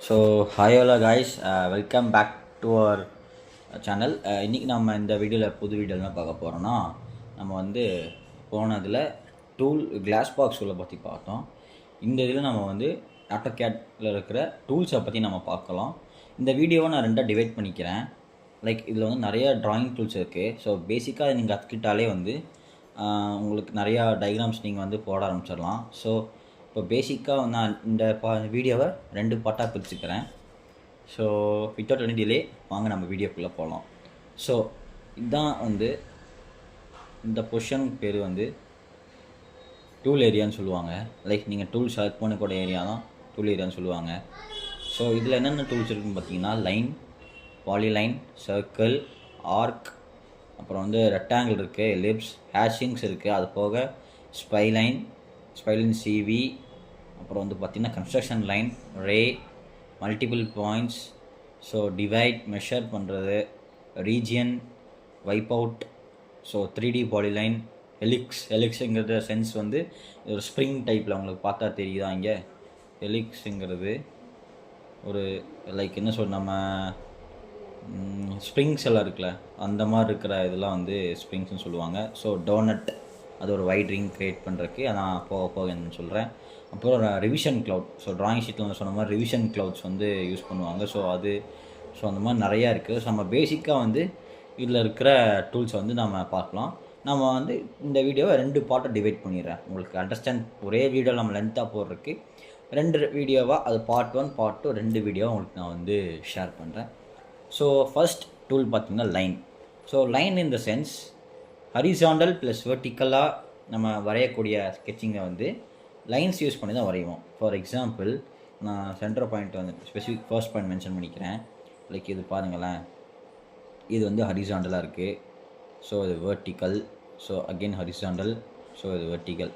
So hi hello guys, welcome back to our channel. இன்றைக்கி நம்ம இந்த வீடியோவில் புது வீடியோவில் என்ன பார்க்க போகிறோன்னா, நம்ம வந்து போனதில் கிளாஸ் பாக்ஸ் உள்ள பற்றி பார்த்தோம். இந்த இதில் நம்ம வந்து ஆட்டோகேட்டில் இருக்கிற டூல்ஸை பற்றி நம்ம பார்க்கலாம். இந்த வீடியோவை நான் ரெண்டாக டிவைட் பண்ணிக்கிறேன். லைக் இதில் வந்து நிறைய ட்ராயிங் டூல்ஸ் இருக்குது. ஸோ பேசிக்காக நீங்கள் கற்றுக்கிட்டாலே வந்து உங்களுக்கு நிறையா டயக்ராம்ஸ் நீங்கள் வந்து போட ஆரம்பிச்சிடலாம். ஸோ இப்போ பேசிக்காக நான் இந்த வீடியோவை ரெண்டு பார்ட்டாக பிரிச்சுக்கிறேன். ஸோ வித்தவுட் எனி டிலே வாங்க நம்ம வீடியோக்குள்ளே போகலாம். ஸோ இதுதான் வந்து இந்த பொசிஷன் பேர் வந்து டூல் ஏரியான்னு சொல்லுவாங்க. லைக் நீங்கள் டூல் செலக்ட் பண்ணக்கூடிய ஏரியா தான் டூல் ஏரியான்னு சொல்லுவாங்க. ஸோ இதில் என்னென்ன டூல்ஸ் இருக்குதுன்னு பார்த்தீங்கன்னா, லைன், பாலிலைன், சர்க்கிள், ஆர்க், அப்புறம் வந்து ரெக்டாங்கிள் இருக்குது, எலிப்ஸ், ஹேஷிங்ஸ் இருக்குது. அது போக ஸ்பைலைன் சிவி, அப்புறம் வந்து பார்த்திங்கன்னா construction line, ray, multiple points, so divide measure பண்ணுறது, region, wipe out, so 3D polyline, ஹெலிக்ஸுங்கிற சென்ஸ் வந்து ஒரு ஸ்ப்ரிங் டைப்பில் உங்களுக்கு பார்த்தா தெரியுதா? இங்கே ஹெலிக்ஸுங்கிறது ஒரு லைக் என்ன சொல், நம்ம ஸ்ப்ரிங்ஸ் எல்லாம் இருக்குல்ல, அந்த மாதிரி இருக்கிற இதெல்லாம் வந்து ஸ்ப்ரிங்ஸ்னு சொல்லுவாங்க. ஸோ டோனட், அது ஒரு வைட் ரிங் க்ரியேட் பண்ணுறதுக்கு நான் போக என்னன்னு சொல்கிறேன். அப்புறம் ரிவிஷன் க்ளவுட், ஸோ ட்ராயிங் ஷீட்டில் வந்து சொன்ன மாதிரி ரிவிஷன் க்ளவுட்ஸ் வந்து யூஸ் பண்ணுவாங்க. ஸோ அந்த மாதிரி நிறையா இருக்குது. ஸோ நம்ம பேசிக்காக வந்து இதில் இருக்கிற டூல்ஸை வந்து நம்ம பார்க்கலாம். நம்ம வந்து இந்த வீடியோவை ரெண்டு பார்ட்டை டிவைட் பண்ணிடுறேன். உங்களுக்கு அண்டர்ஸ்டாண்ட், ஒரே வீடியோ நம்ம லென்த்தாக போடுறதுக்கு ரெண்டு வீடியோவாக, அது பார்ட் 1 பார்ட் 2 ரெண்டு வீடியோவாக உங்களுக்கு நான் வந்து ஷேர் பண்ணுறேன். ஸோ ஃபர்ஸ்ட் டூல் பார்த்திங்கன்னா line. So line in the sense horizontal plus வெர்டிக்கலாக நம்ம வரையக்கூடிய ஸ்கெட்சிங்கை வந்து லைன்ஸ் யூஸ் பண்ணி தான் வரைவோம். ஃபார் எக்ஸாம்பிள், நான் சென்டர் பாயிண்ட் வந்து ஸ்பெசிஃபிக் ஃபர்ஸ்ட் பாயிண்ட் மென்ஷன் பண்ணிக்கிறேன். லைக் இது பாருங்களேன், இது வந்து ஹரிசாண்டலாக இருக்குது. ஸோ இது vertical, so again horizontal, so இது வெர்டிக்கல்.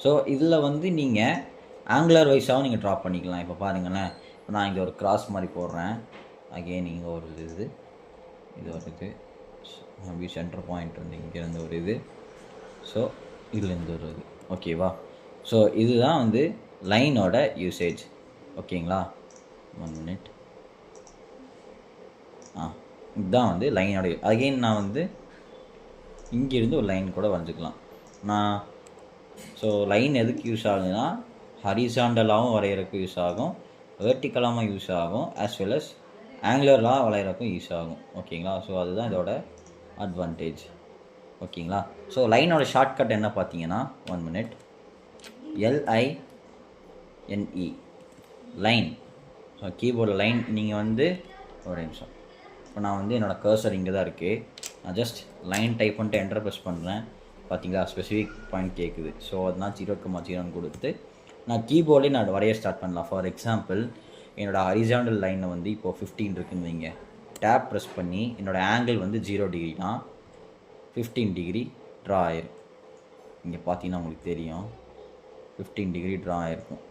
ஸோ இதில் வந்து நீங்கள் ஆங்குலர் வைஸாகவும் நீங்கள் ட்ரா பண்ணிக்கலாம். இப்போ பாருங்களேன், இப்போ நான் இங்கே ஒரு கிராஸ் மாதிரி போடுறேன். அகெயின் இங்கே ஒரு இது வருது. மேபி சென்டர் பாயிண்ட் வந்து இங்கேருந்து ஒரு இது, ஸோ இதுலேருந்து ஒரு இது, ஓகேவா? ஸோ இதுதான் வந்து லைனோட யூசேஜ், ஓகேங்களா? 1 மினிட். இதுதான் வந்து லைனோட. அகெயின் நான் வந்து இங்கேருந்து ஒரு லைன் கூட வரைஞ்சிக்கலாம் நான். ஸோ லைன் எதுக்கு யூஸ் ஆகுதுன்னா, ஹரிசாண்டலாகவும் வரைகிறதுக்கு யூஸ் ஆகும், வெர்டிக்கலாகவும் யூஸ் ஆகும், ஆஸ் வெல் அஸ் ஆங்குலராக வரைகிறதுக்கும் யூஸ் ஆகும், ஓகேங்களா? ஸோ அதுதான் இதோட அட்வான்டேஜ், ஓகேங்களா? ஸோ லைனோட ஷார்ட்கட் என்ன பார்த்தீங்கன்னா, 1 மினிட், LINE, லைன். ஸோ கீபோர்டில் லைன் நீங்கள் வந்து ஒரு நிமிஷம், இப்போ நான் வந்து என்னோடய கர்சர் இங்கே தான் இருக்குது. நான் ஜஸ்ட் லைன் டைப் பண்ணிட்டு என்டர் ப்ரெஸ் பண்ணுறேன். பார்த்தீங்களா, ஸ்பெசிஃபிக் பாயிண்ட் கேட்குது. ஸோ அதனால் 0,0 கொடுத்து நான் கீபோர்ட்லேயே நான் வரைய ஸ்டார்ட் பண்ணலாம். ஃபார் எக்ஸாம்பிள், என்னோடய ஹரிசாண்டல் லைனில் வந்து இப்போது 15 இருக்குன்னு வைங்க. டேப் ப்ரெஸ் பண்ணி என்னோடய ஆங்கிள் வந்து 0 டிகிரினா 15 டிகிரி ட்ரா ஆயிரும். இங்கே பார்த்தீங்கன்னா உங்களுக்கு தெரியும் 15 டிகிரி ட்ரா ஆகிருக்கும்.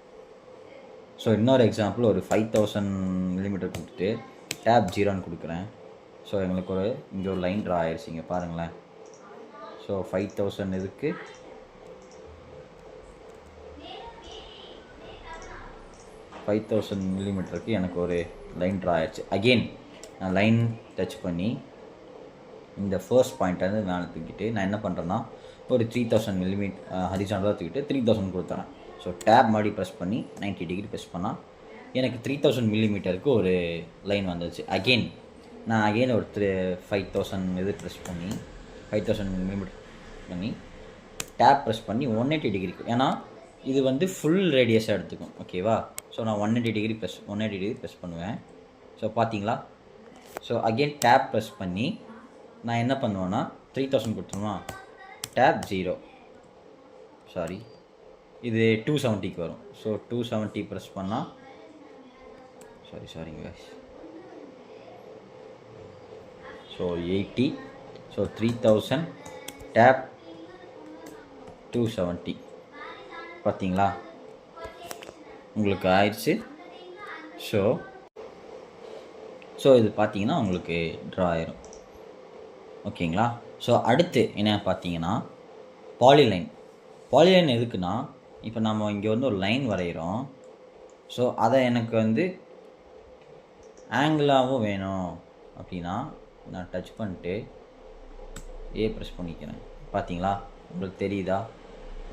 ஸோ இன்னொரு எக்ஸாம்பிள், ஒரு 5000 மில்லிமீட்டர் கொடுத்துட்டு டேப் 0ன்னு கொடுக்குறேன். ஸோ எங்களுக்கு இங்கே ஒரு லைன் ட்ரா ஆயிடுச்சு, இங்கே பாருங்களேன். ஸோ 5000 இதுக்கு 5000 மில்லிமீட்டருக்கு எனக்கு ஒரு லைன் ட்ரா ஆயிடுச்சு. அகெயின் நான் லைன் டச் பண்ணி இந்த ஃபர்ஸ்ட் பாயிண்ட்டை மேலே தூக்கிட்டு நான் என்ன பண்ணுறேன்னா, ஒரு 3000 மில்லிமீட்டர் ஹரிசாண்டலாக தூக்கிட்டு 3000 கொடுத்துறேன். ஸோ டேப் மாதிரி ப்ரெஸ் பண்ணி 90 டிகிரி ப்ரெஸ் பண்ணால் எனக்கு 3000 மில்லிமீட்டருக்கு ஒரு லைன் வந்துச்சு. அகெயின் நான் ஒரு 5000 இது ப்ரெஸ் பண்ணி 5000 மில்லிமீட்டர் பண்ணி டேப் ப்ரெஸ் பண்ணி 180 டிகிரிக்கு, ஏன்னா இது வந்து ஃபுல் ரேடியஸாக எடுத்துக்கும், ஓகேவா? ஸோ நான் 180 டிகிரி ப்ரெஸ் பண்ணுவேன். ஸோ பார்த்தீங்களா? ஸோ அகெயின் டேப் ப்ரெஸ் பண்ணி நான் என்ன பண்ணுவேன்னா 3000 கொடுத்துருமா, டேப் 0, சாரி இது 270க்கு வரும். ஸோ 270 ப்ரெஸ் பண்ணால், சாரிங்க, ஸோ 80, ஸோ 3000 டேப் 270, பார்த்தீங்களா உங்களுக்கு ஆயிடுச்சு. ஸோ இது பார்த்தீங்கன்னா உங்களுக்கு ட்ரா ஆயிரும், ஓகேங்களா? ஸோ அடுத்து என்ன பார்த்தீங்கன்னா பாலிலைன் எதுக்குன்னா, இப்போ நம்ம இங்கே வந்து ஒரு லைன் வரைகிறோம். ஸோ அதை எனக்கு வந்து ஆங்கிளாகவும் வேணும் அப்படின்னா நான் டச் பண்ணிட்டு ப்ரெஸ் பண்ணிக்கிறேன். பார்த்தீங்களா, உங்களுக்கு தெரியுதா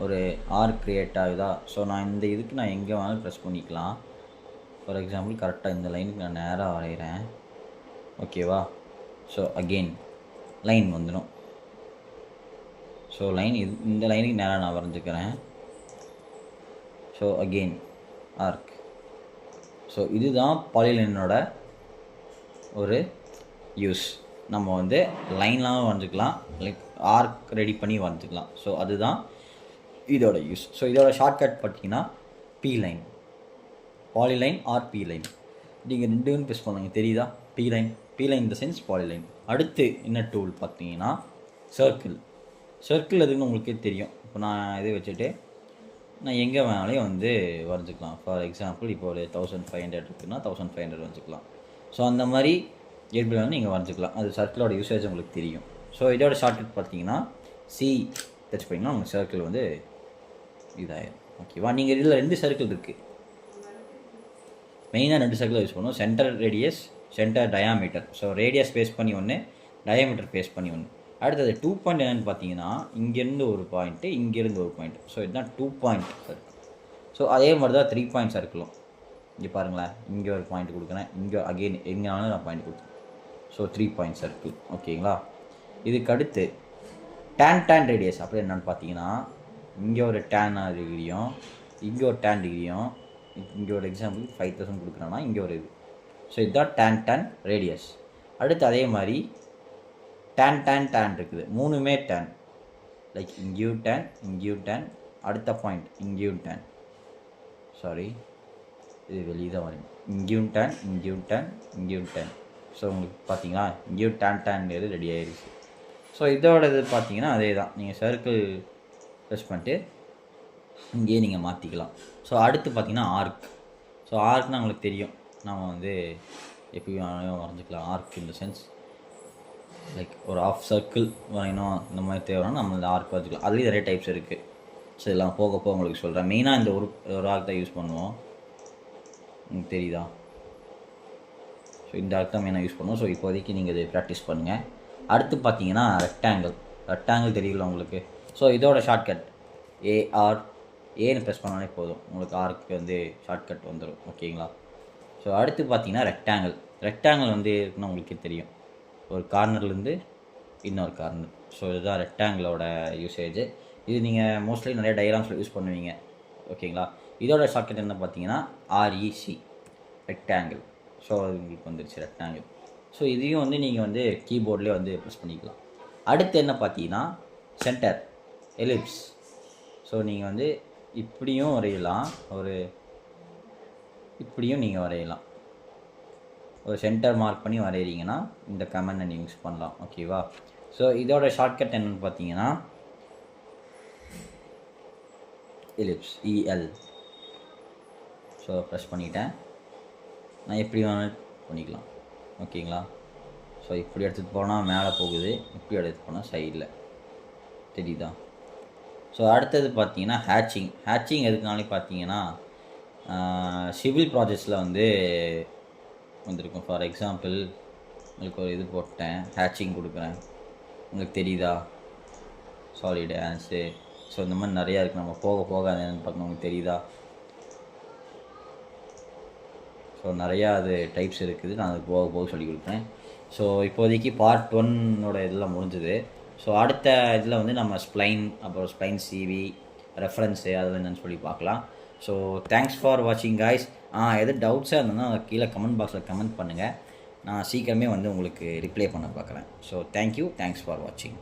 ஒரு ஆர்க் க்ரியேட் ஆகுதா? ஸோ நான் இந்த இதுக்கு நான் எங்கே வேணாலும் ப்ரெஸ் பண்ணிக்கலாம். ஃபார் எக்ஸாம்பிள் கரெக்டாக இந்த லைனுக்கு நான் நேராக வரைகிறேன். ஓகேவா? ஸோ அகெயின் லைன் வந்துடும். ஸோ லைன் இந்த லைனுக்கு நேராக நான் வரைஞ்சிக்கிறேன். So again arc. ஸோ இதுதான் பாலிலைனோட ஒரு யூஸ். நம்ம வந்து லைன்லாம் வரைஞ்சிக்கலாம், லைக் ஆர்க் ரெடி பண்ணி வரைஞ்சிக்கலாம். ஸோ அதுதான் இதோட யூஸ். ஸோ இதோட ஷார்ட்கட் பார்த்தீங்கன்னா P line, polyline or P line. நீங்கள் ரெண்டுன்னு ப்ரெஸ் பண்ணுங்க, தெரியுதா? பி லைன் இந்த சென்ஸ் பாலிலைன். அடுத்து என்ன டூல் பார்த்தீங்கன்னா சர்க்கிள். சர்க்கிள் எதுக்குன்னு உங்களுக்கே தெரியும். இப்போ நான் இதை வச்சுட்டு நான் எங்கே வேணாலையும் வந்து வரைஞ்சிக்கலாம். ஃபார் எக்ஸாம்பிள் இப்போ ஒரு 1500 இருக்குன்னா 1500 வரைஞ்சிக்கலாம். ஸோ அந்த மாதிரி எப்படி வேணாலும் நீங்கள் வரைஞ்சிக்கலாம். அது சர்க்கிளோட யூசேஜ் உங்களுக்கு தெரியும். ஸோ இதோட ஷார்ட்கட் பார்த்தீங்கன்னா சி டச் பண்ணிங்கன்னா உங்கள் சர்க்கிள் வந்து இதாயிடும். ஓகேவா? நீங்கள் இதில் 2 சர்க்கிள் இருக்குது, மெயினாக 2 சர்க்கிள் யூஸ் பண்ணுவோம். Centre radius, centre diameter. So radius base பண்ணி ஒன்று, டயாமீட்டர் பேஸ் பண்ணி ஒன்று. அடுத்தது 2 பாயிண்ட் என்னென்னு பார்த்தீங்கன்னா இங்கேருந்து ஒரு பாயிண்ட்டு, இங்கேருந்து ஒரு பாயிண்ட். ஸோ இதுதான் 2 பாயிண்ட் சர்க்கிள். ஸோ அதே மாதிரி தான் 3 பாயிண்ட் சர்க்கிளும். இங்கே பாருங்களேன், இங்கே ஒரு பாயிண்ட் கொடுக்குறேன், இங்கே அகெயின் எங்கேனாலும் நான் பாயிண்ட் கொடுத்தேன். So 3 point circle. ஓகேங்களா? இதுக்கு அடுத்து டேன் ரேடியஸ் அப்படி என்னென்னு பார்த்தீங்கன்னா இங்கே ஒரு டேன் டிகிரியும், இங்கே ஒரு டேன் டிகிரியும், இங்கே ஒரு எக்ஸாம்பிள் 5000 கொடுக்குறேன்னா இங்கே ஒரு இது. ஸோ இதுதான் டேன் ரேடியஸ். அடுத்து அதே மாதிரி டேன் இருக்குது, 3மே டேன். லைக் இங்கேயும் டேன், அடுத்த பாயிண்ட் இங்கேயும் டேன். சாரி, இது வெளியே தான் வரும். இங்கேயும் டேன். ஸோ உங்களுக்கு பார்த்தீங்களா இங்கேயும் டேன் எது ரெடி ஆகிடுச்சு. ஸோ இதோட இது பார்த்தீங்கன்னா அதே தான். நீங்கள் சர்க்கிள் ப்ரெஸ் பண்ணிட்டு இங்கேயே நீங்கள் மாற்றிக்கலாம். ஸோ அடுத்து பார்த்தீங்கன்னா ஆர்க். ஸோ ஆர்க்னால் உங்களுக்கு தெரியும், நம்ம வந்து எப்படி வேணாலும் வரைஞ்சிக்கலாம். ஆர்க் இந்த சென்ஸ் லைக் ஒரு ஆஃப் சர்க்கிள் வரையணும், இந்த மாதிரி தேவைன்னா நம்ம இந்த ஆர்க் வரைஞ்சிக்கலாம். அதுலேயும் நிறைய டைப்ஸ் இருக்குது. ஸோ இதெல்லாம் போக உங்களுக்கு சொல்கிறேன். மெயினாக இந்த ஒரு ஆர்க் தான் யூஸ் பண்ணுவோம். உங்களுக்கு தெரியுதா? ஸோ இந்த ஆர்க் தான் மெயினாக யூஸ் பண்ணுவோம். ஸோ இப்போதைக்கு நீங்கள் இதை ப்ராக்டிஸ் பண்ணுங்கள். அடுத்து பார்த்தீங்கன்னா ரெக்டாங்கிள் தெரியல உங்களுக்கு. ஸோ இதோட ஷார்ட்கட் ஏன்னு ப்ரெஸ் பண்ணாலே போதும், உங்களுக்கு ஆர்க்கு வந்து ஷார்ட்கட் வந்துடும். ஓகேங்களா? ஸோ அடுத்து பார்த்தீங்கன்னா ரெக்டாங்கிள் வந்து இருக்குன்னா உங்களுக்கே தெரியும், ஒரு கார்னர்லேருந்து இன்னொரு கார்னர். ஸோ இதுதான் ரெக்டாங்கிளோட யூசேஜ். இது நீங்கள் மோஸ்ட்லி நிறைய டயக்ராம்ஸில் யூஸ் பண்ணுவீங்க. ஓகேங்களா? இதோட ஷார்ட்கட் என்ன பார்த்தீங்கன்னா REC, ரெக்டாங்கிள். ஸோ அது உங்களுக்கு வந்துருச்சு ரெக்டாங்கிள். ஸோ இதையும் வந்து நீங்கள் வந்து கீபோர்ட்லேயே வந்து ப்ரெஸ் பண்ணிக்கலாம். அடுத்து என்ன பார்த்தீங்கன்னா சென்டர் எலிப்ஸ். ஸோ நீங்கள் வந்து இப்படியும் வரையலாம், இப்படியும் நீங்கள் வரையலாம். ஒரு சென்டர் மார்க் பண்ணி வரைகிறீங்கன்னா இந்த கமெண்டை நீங்கள் யூஸ் பண்ணலாம். ஓகேவா? ஸோ இதோட ஷார்ட்கட் என்னென்னு பார்த்தீங்கன்னா எலிப்ஸ் EL. ஸோ ப்ரெஸ் பண்ணிட்டேன், நான் எப்படி வேணாலும் பண்ணிக்கலாம். ஓகேங்களா? ஸோ இப்படி எடுத்துகிட்டு போனால் மேலே போகுது, இப்படி எடுத்துகிட்டு போனால் சைடில் தெரியுதா? ஸோ அடுத்தது பார்த்தீங்கன்னா ஹேட்சிங் எதுக்குனாலே பார்த்தீங்கன்னா சிவில் ப்ராஜெக்ட்ஸில் வந்து வந்திருக்கும். ஃபார் எக்ஸாம்பிள் உங்களுக்கு ஒரு இது போட்டேன், ஹேட்சிங் கொடுக்குறேன், உங்களுக்கு தெரியுதா? Solid ounce. ஸோ இந்த மாதிரி நிறையா இருக்குது. நம்ம போக அது என்னென்னு பார்க்கணும், உங்களுக்கு தெரியுதா? ஸோ நிறையா அது டைப்ஸ் இருக்குது, நான் அது போக சொல்லி கொடுப்பேன். ஸோ இப்போதைக்கு பார்ட் 1 இதெல்லாம் முடிஞ்சுது. ஸோ அடுத்த இதில் வந்து நம்ம ஸ்ப்ளைன், அப்புறம் ஸ்ப்ளைன் CV, ரெஃபரன்ஸு அதெல்லாம் என்னென்னு சொல்லி பார்க்கலாம். ஸோ தேங்க்ஸ் ஃபார் வாட்சிங் காய்ஸ். எது டவுட்ஸாக இருந்ததுன்னா கீழே கமெண்ட் பாக்ஸில் கமெண்ட் பண்ணுங்கள். நான் சீக்கிரமே வந்து உங்களுக்கு ரிப்ளை பண்ண பார்க்குறேன். ஸோ தேங்க்யூ, தேங்க்ஸ் ஃபார் வாட்சிங்.